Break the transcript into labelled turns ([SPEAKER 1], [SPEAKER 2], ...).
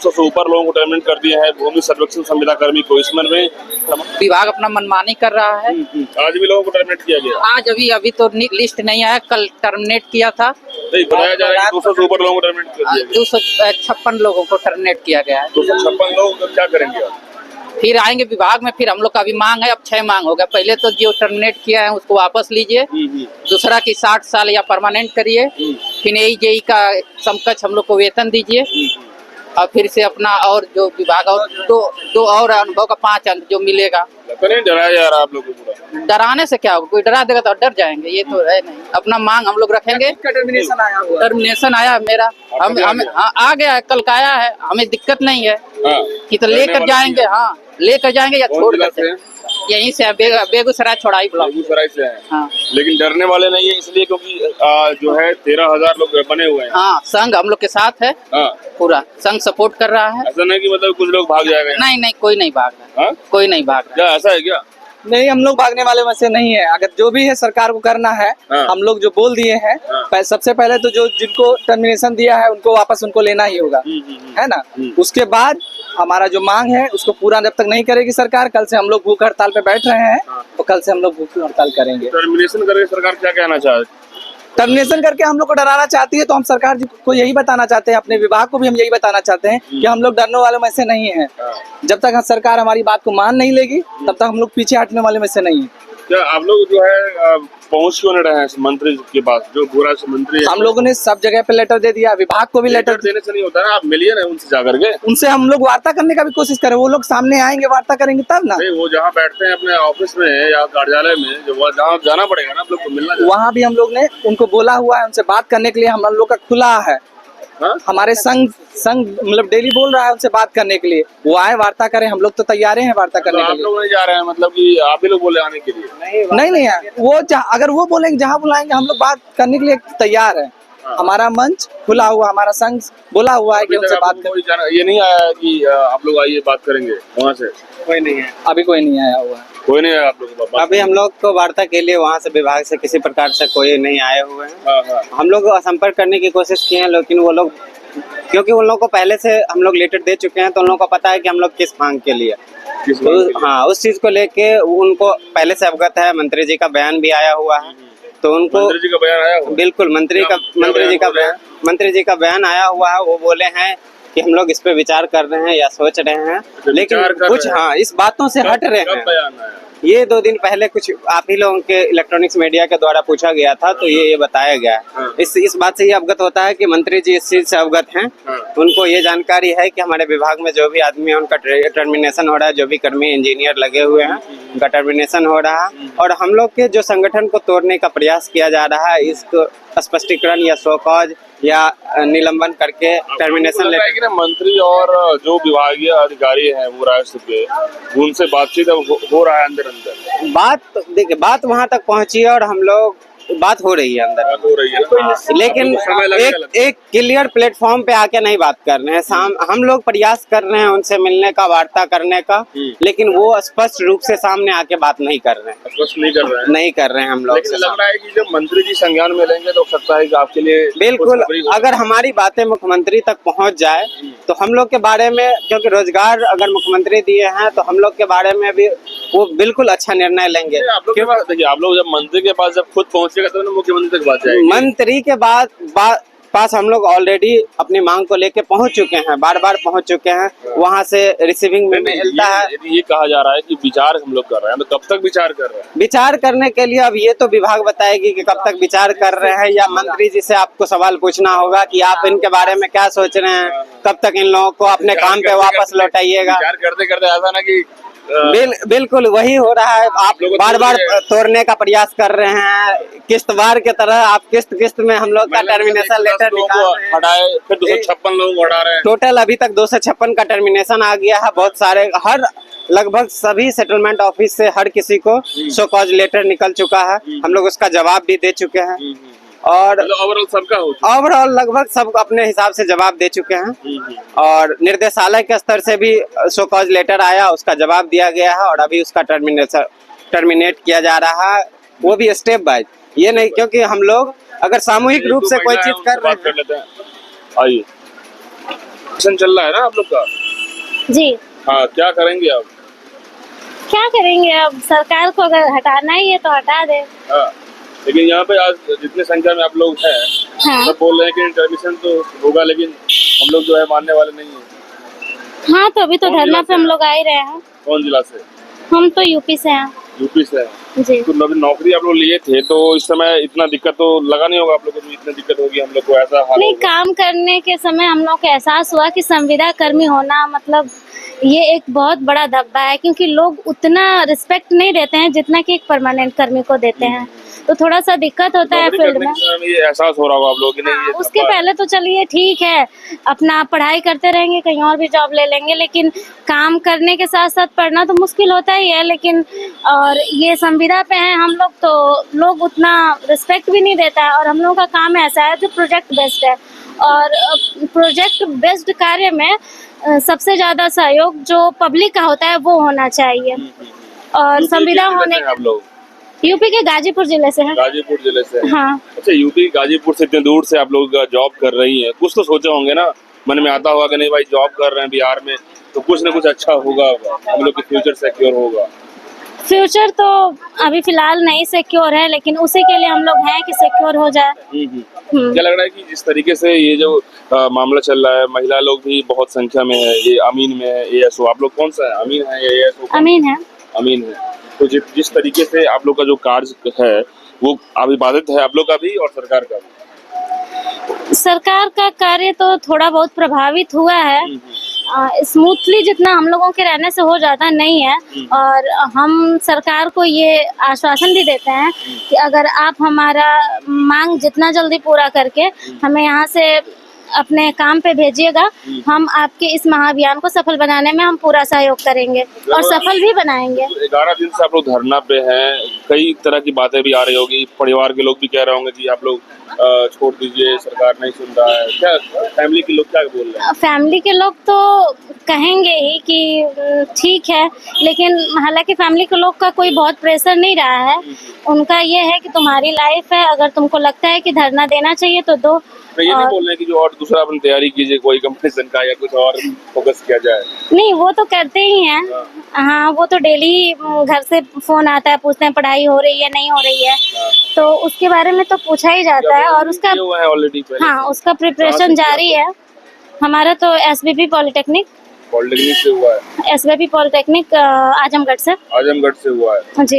[SPEAKER 1] 200 से ऊपर लोगों को टर्मिनेट कर दिया है भूमि सर्वेक्षण संविदा कर्मी को। इसमें
[SPEAKER 2] विभाग अपना मनमानी कर रहा है।
[SPEAKER 1] आज भी लोगों को टर्मिनेट किया गया।
[SPEAKER 2] आज अभी तो लिस्ट नहीं आया, कल टर्मिनेट किया था।
[SPEAKER 1] नहीं, बताया जा रहा है 200 से ऊपर लोगों को टर्मिनेट कर दिया गया।
[SPEAKER 2] 256 लोगों को टर्मिनेट किया गया है।
[SPEAKER 1] 256 लोग तो क्या करेंगे आप?
[SPEAKER 2] फिर आएंगे विभाग में, फिर हम लोग का अभी मांग है, अब 6 मांग हो गया। पहले तो जो टर्मिनेट किया है उसको वापस लीजिए, दूसरा की 60 साल या परमानेंट करिए, फिर AEJE का समकक्ष हम लोग को वेतन दीजिए, और फिर से अपना और जो विभाग और दो और अनुभव का 5 अंक जो मिलेगा।
[SPEAKER 1] तो नहीं डराया जा रहा आप लोग को पूरा?
[SPEAKER 2] डराने से क्या होगा, कोई डरा देगा तो डर जाएंगे, ये तो है नहीं। अपना मांग हम लोग रखेंगे। टर्मिनेशन आया मेरा, हम आ गया है, कल का आया है, हमें दिक्कत नहीं है कि तो लेकर जाएंगे। हाँ, लेकर जाएंगे या छोड़ देते हैं। यहीं से बेगूसराय छोड़ाई ब्लॉक।
[SPEAKER 1] बेगूसराय से है।
[SPEAKER 2] हाँ।
[SPEAKER 1] लेकिन डरने वाले नहीं है इसलिए क्योंकि जो है 13,000 लोग बने हुए हैं।
[SPEAKER 2] हाँ, संघ हम लोग के साथ है।
[SPEAKER 1] हाँ।
[SPEAKER 2] पूरा संघ सपोर्ट कर रहा है।
[SPEAKER 1] ऐसा नहीं कि मतलब कुछ लोग भाग जाएंगे?
[SPEAKER 2] नहीं, कोई नहीं भाग रहा।
[SPEAKER 1] हाँ?
[SPEAKER 2] कोई नहीं भाग रहा।
[SPEAKER 1] क्या ऐसा है क्या?
[SPEAKER 3] नहीं, हम लोग भागने वाले में से नहीं है। अगर जो भी है सरकार को करना है, हम लोग जो बोल दिए हैं, सबसे पहले तो जो जिनको टर्मिनेशन दिया है उनको वापस उनको लेना ही होगा, है ना। उसके बाद हमारा जो मांग है उसको पूरा जब तक नहीं करेगी सरकार, कल से हम लोग भूख हड़ताल पे बैठ रहे हैं, तो कल से हम लोग भूख हड़ताल करेंगे।
[SPEAKER 1] टर्मिनेशन करके सरकार क्या कहना चाहती है?
[SPEAKER 3] टर्मिनेशन करके हम लोग को डराना चाहती है, तो हम सरकार को यही बताना चाहते हैं, अपने विभाग को भी हम यही बताना चाहते हैं कि हम लोग डरने वाले में से नहीं है। जब तक सरकार हमारी बात को मान नहीं लेगी तब तक हम लोग पीछे हटने वाले में से नहीं है।
[SPEAKER 1] क्या आप लोग जो है पहुंच क्यों नहीं रहे हैं मंत्री के पास, जो पूरा मंत्री है?
[SPEAKER 3] हम लोगों ने सब जगह पे लेटर दे दिया, विभाग को भी लेटर
[SPEAKER 1] देने से नहीं होता ना, आप मिलिए ना उनसे जाकर के।
[SPEAKER 3] उनसे हम लोग वार्ता करने का भी कोशिश करें, वो लोग सामने आएंगे, वार्ता करेंगे तब ना।
[SPEAKER 1] नहीं, वो जहाँ बैठते हैं अपने ऑफिस में या कार्यालय में, जो जहाँ जाना पड़ेगा ना आप लोग को मिलना,
[SPEAKER 3] वहाँ भी हम लोग ने उनको बोला हुआ है, उनसे बात करने के लिए हम लोग का खुला है। हमारे संघ मतलब डेली बोल रहा है उनसे बात करने के लिए, वो आए वार्ता करें, हम लोग तो तैयार हैं वार्ता करने के लिए।
[SPEAKER 1] आप लोग नहीं जा रहे हैं मतलब कि आप ही लोग बोले आने के लिए?
[SPEAKER 3] नहीं, वो अगर वो बोलेंगे, जहाँ बुलाएंगे हम लोग बात करने के लिए तैयार है। हमारा मंच खुला हुआ, हमारा संघ बोला हुआ है कि उनसे बात करें।
[SPEAKER 1] ये नहीं आया कि आप लोग आइए बात करेंगे वहाँ से?
[SPEAKER 3] कोई नहीं है, अभी कोई नहीं आया हुआ है।
[SPEAKER 1] कोई नहीं आया आप लोग?
[SPEAKER 4] अभी हम लोग को वार्ता के लिए वहाँ से विभाग से किसी प्रकार से कोई नहीं आए हुए हैं। हम लोग संपर्क करने की कोशिश किए हैं, लेकिन वो लोग, क्योंकि उन लोगों को पहले से हम लोग लेटर दे चुके हैं, तो उन लोगों को पता है कि हम लोग किस मांग के लिए। हाँ, उस चीज को लेके उनको पहले से अवगत है। मंत्री जी का बयान भी आया हुआ है, तो उनको
[SPEAKER 1] मंत्री जी का बयान आया हुआ?
[SPEAKER 4] बिल्कुल, मंत्री जी का बयान आया हुआ है। वो बोले हैं कि हम लोग इस पे विचार कर रहे हैं या सोच रहे हैं, लेकिन कुछ इस बातों से हट रहे हैं। ये 2 दिन पहले कुछ आप ही लोगों के इलेक्ट्रॉनिक्स मीडिया के द्वारा पूछा गया था, तो ये बताया गया है। इस बात से ये अवगत होता है कि मंत्री जी इस चीज से अवगत हैं। उनको ये जानकारी है कि हमारे विभाग में जो भी आदमी है उनका टर्मिनेशन हो रहा है, जो भी कर्मी इंजीनियर लगे हुए हैं उनका टर्मिनेशन हो रहा है, और हम लोग के जो संगठन को तोड़ने का प्रयास किया जा रहा है, इसको स्पष्टीकरण या शो कॉज या निलंबन करके टर्मिनेशन लेटर।
[SPEAKER 1] ना मंत्री और जो विभागीय अधिकारी हैं वो राष्ट्र के, उनसे बातचीत हो रहा है अंदर
[SPEAKER 4] देखिए, बात वहां तक पहुंची है और हम लोग बात हो रही है अंदर,
[SPEAKER 1] हो रही है,
[SPEAKER 4] लेकिन एक क्लियर प्लेटफॉर्म पे आके नहीं बात कर रहे हैं। हम लोग प्रयास कर रहे हैं उनसे मिलने का, वार्ता करने का, लेकिन वो स्पष्ट रूप से सामने आके बात नहीं कर रहे हैं।
[SPEAKER 1] स्पष्ट नहीं कर रहे हैं
[SPEAKER 4] हम लोग।
[SPEAKER 1] लेकिन लग रहा है कि जब मंत्री जी संज्ञान में लेंगे तो हो सकता है कि आपके लिए
[SPEAKER 4] बिल्कुल, अगर हमारी बातें मुख्यमंत्री तक पहुँच जाए तो हम लोग के बारे में, क्योंकि रोजगार अगर मुख्यमंत्री दिए हैं तो हम लोग के बारे में भी वो बिल्कुल अच्छा निर्णय लेंगे।
[SPEAKER 1] देखिए, आप लोग जब मंत्री के पास जब खुद पहुंचेगा तो मुख्यमंत्री तक बात जाएगी।
[SPEAKER 4] मंत्री के पास हम लोग ऑलरेडी अपनी मांग को लेके पहुंच चुके हैं, बार पहुंच चुके हैं। वहां से रिसीविंग में मिलता है।
[SPEAKER 1] ये कहा जा रहा है कि विचार हम लोग कर रहे हैं, तो कब तक विचार कर रहे हैं?
[SPEAKER 4] विचार करने के लिए अब ये तो विभाग बताएगी कि कब तक विचार कर रहे हैं, या मंत्री जी से आपको सवाल पूछना होगा कि आप इनके बारे में क्या सोच रहे हैं, कब तक इन लोगों को अपने काम पे वापस लौटाइएगा।
[SPEAKER 1] विचार करते करते ऐसा ना कि
[SPEAKER 4] बिल्कुल वही हो रहा है। आप बार तोड़ने का प्रयास कर रहे हैं, किस्तवार के तरह आप किस्त में हम लोग का टर्मिनेशन लेटर
[SPEAKER 1] हटाए, फिर 256 लोग हटा रहे हैं।
[SPEAKER 4] टोटल अभी तक 256 का टर्मिनेशन आ गया है। बहुत सारे, लगभग सभी सेटलमेंट ऑफिस से हर किसी को शो कॉज लेटर निकल चुका है। हम लोग उसका जवाब भी दे चुके हैं, और ओवरऑल लगभग सब अपने हिसाब से जवाब दे चुके हैं। और निर्देशालय के स्तर से भी शो कॉज लेटर आया, उसका जवाब दिया गया है, और अभी उसका टर्मिनेट किया जा रहा है, वो भी स्टेप बाय। ये नहीं, क्योंकि हम लोग अगर सामूहिक रूप से कोई चीज कर रहे हैं।
[SPEAKER 1] आइए इलेक्शन चल रहा है ना आप लोग का?
[SPEAKER 5] जी।
[SPEAKER 1] हाँ, क्या करेंगे आप?
[SPEAKER 5] क्या करेंगे अब, सरकार को अगर हटाना ही है तो हटा दे।
[SPEAKER 1] हाँ, लेकिन यहाँ पे आज जितने संख्या में आप लोग हैं,
[SPEAKER 5] हाँ।
[SPEAKER 1] सब बोल रहे हैं कि इंटरमिशन तो होगा, लेकिन हम लोग जो है मानने वाले नहीं है।
[SPEAKER 5] हाँ, तो अभी तो
[SPEAKER 1] कौन
[SPEAKER 5] धरना
[SPEAKER 1] जिला
[SPEAKER 5] पे
[SPEAKER 1] से
[SPEAKER 5] हम
[SPEAKER 1] है?
[SPEAKER 5] लोग आ ही रहे हैं।
[SPEAKER 1] कौन जिला से?
[SPEAKER 5] हम तो यूपी से हैं।
[SPEAKER 1] यूपी से है।
[SPEAKER 5] जी।
[SPEAKER 1] तो अभी नौकरी आप लोग लिए थे तो इस समय इतना दिक्कत तो लगा नहीं होगा आप लोग को, इतनी दिक्कत होगी हम लोग को, ऐसा हाल
[SPEAKER 5] नहीं,
[SPEAKER 1] होगा?
[SPEAKER 5] काम करने के समय हम लोग को एहसास हुआ कि संविदा कर्मी होना मतलब ये एक बहुत बड़ा धब्बा है, क्योंकि लोग उतना रिस्पेक्ट नहीं देते हैं जितना कि एक परमानेंट कर्मी को देते हैं। तो थोड़ा सा दिक्कत होता है
[SPEAKER 1] नौकरी
[SPEAKER 5] फील्ड
[SPEAKER 1] करने
[SPEAKER 5] में।
[SPEAKER 1] के समय में ये एहसास हो रहा होगा आप लोग कि नहीं ये
[SPEAKER 5] हाँ, उसके
[SPEAKER 1] धब्बा है।
[SPEAKER 5] पहले तो चलिए ठीक है, अपना पढ़ाई करते रहेंगे, कहीं और भी जॉब ले लेंगे, लेकिन काम करने के साथ साथ पढ़ना तो मुश्किल होता ही है। लेकिन और ये संविदा पे हैं हम लोग, तो लोग उतना रिस्पेक्ट भी नहीं देता है। और हम लोगों का काम ऐसा है जो प्रोजेक्ट बेस्ड है, और प्रोजेक्ट बेस्ड कार्य में सबसे ज्यादा सहयोग जो पब्लिक का होता है वो होना चाहिए। और
[SPEAKER 1] यूपी
[SPEAKER 5] संविदा
[SPEAKER 1] के जिले
[SPEAKER 5] होने
[SPEAKER 1] से हैं आप लोग?
[SPEAKER 5] यूपी के गाजीपुर जिले से है।
[SPEAKER 1] गाजीपुर जिले से हैं।
[SPEAKER 5] हाँ।
[SPEAKER 1] अच्छा, यूपी गाजीपुर से इतने दूर से आप लोग जॉब कर रही हैं, कुछ तो सोचे होंगे ना, मन में आता होगा कि नहीं भाई जॉब कर रहे हैं बिहार में तो कुछ ना कुछ अच्छा होगा, हम लोग की फ्यूचर सिक्योर होगा।
[SPEAKER 5] फ्यूचर तो अभी फिलहाल नहीं सिक्योर है, लेकिन उसी के लिए हम लोग हैं कि सिक्योर हो जाए।
[SPEAKER 1] क्या लग रहा है कि जिस तरीके से ये जो मामला चल रहा है, महिला लोग भी बहुत संख्या में है, ये अमीन में है, एएसओ, आप लोग कौन सा है, अमीन है या एएसओ?
[SPEAKER 5] अमीन है।
[SPEAKER 1] अमीन है। तो जिस तरीके से आप लोग का जो कार्य है वो अभी बाधित है आप लोग का भी और सरकार का भी?
[SPEAKER 5] सरकार का कार्य तो थोड़ा बहुत प्रभावित हुआ है, स्मूथली जितना हम लोगों के रहने से हो जाता नहीं है। और हम सरकार को ये आश्वासन भी देते हैं कि अगर आप हमारा मांग जितना जल्दी पूरा करके हमें यहाँ से अपने काम पे भेजिएगा, हम आपके इस महाअभियान को सफल बनाने में हम पूरा सहयोग करेंगे और सफल भी बनाएंगे।
[SPEAKER 1] 11 दिन से आप लोग धरना पे हैं, कई तरह की बातें भी आ रही होगी, परिवार के लोग भी कह रहे होंगे कि आप लोग छोड़ दीजिए, सरकार नहीं सुन रहा है, क्या फैमिली के लोग क्या बोल रहे हैं?
[SPEAKER 5] फैमिली के लोग तो कहेंगे ही कि ठीक है, लेकिन हालांकि फैमिली के लोग का कोई बहुत प्रेशर नहीं रहा है। उनका ये है कि तुम्हारी लाइफ है, अगर तुमको लगता है कि धरना देना चाहिए तो दो।
[SPEAKER 1] ये नहीं बोल रहे कि जो और दूसरा अपन तैयारी कीजिए, कोई कंपटीशन का या कुछ और फोकस किया जाए?
[SPEAKER 5] नहीं, वो तो करते ही हैं। हाँ, वो तो डेली घर से फोन आता है, पूछते हैं पढ़ाई हो रही है नहीं हो रही है, तो उसके बारे में तो पूछा ही जाता है। और उसका
[SPEAKER 1] ऑलरेडी
[SPEAKER 5] हाँ, उसका प्रिपरेशन जारी है। हमारा तो एसबीपी पॉलिटेक्निक
[SPEAKER 1] से हुआ है।
[SPEAKER 5] एसबीपी पॉलिटेक्निक आजमगढ़ से
[SPEAKER 1] आजमगढ़ से हुआ है।
[SPEAKER 5] जी।